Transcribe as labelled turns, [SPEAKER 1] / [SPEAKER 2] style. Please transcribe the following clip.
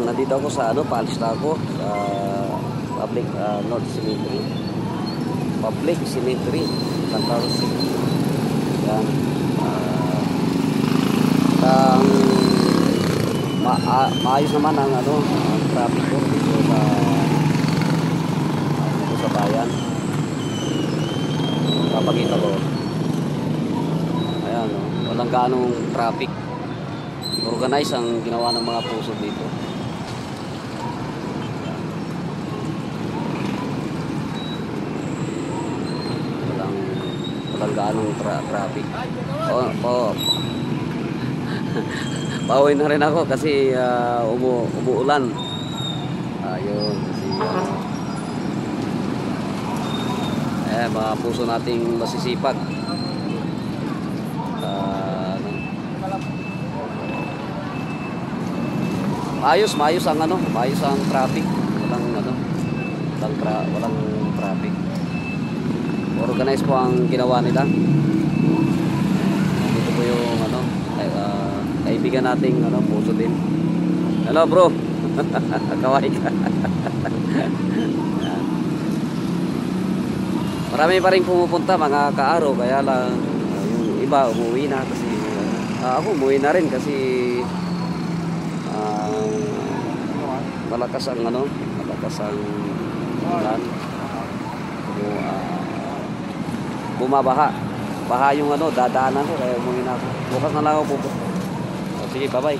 [SPEAKER 1] Nandito ako sa paalis na ako sa Public North Cemetery. Public Cemetery, San Carlos City. Yan. Maayos naman ang ang traffic ko dito sa bayan. Papakita ko. Ayan, walang ganong traffic. Organize ang ginawa ng mga puso dito. Walang ganong traffic. Pauwi na rin ako kasi umuulan. Ayun, kasi mga puso nating masisipag. Maayos ang traffic. Walang traffic. Organize po ang ginawa nila. Dito po yung kaibigan nating puso din. Hello bro. Kaway ka. Marami pa rin pumupunta mga kaaro, kaya lang yung iba umuwi na kasi ako umuwi na rin kasi malakas ang ulan. Bumabaha yung dadaanan ko, kaya umuwi na ako. Bukas na lang ako pupunta. Sige, bye bye.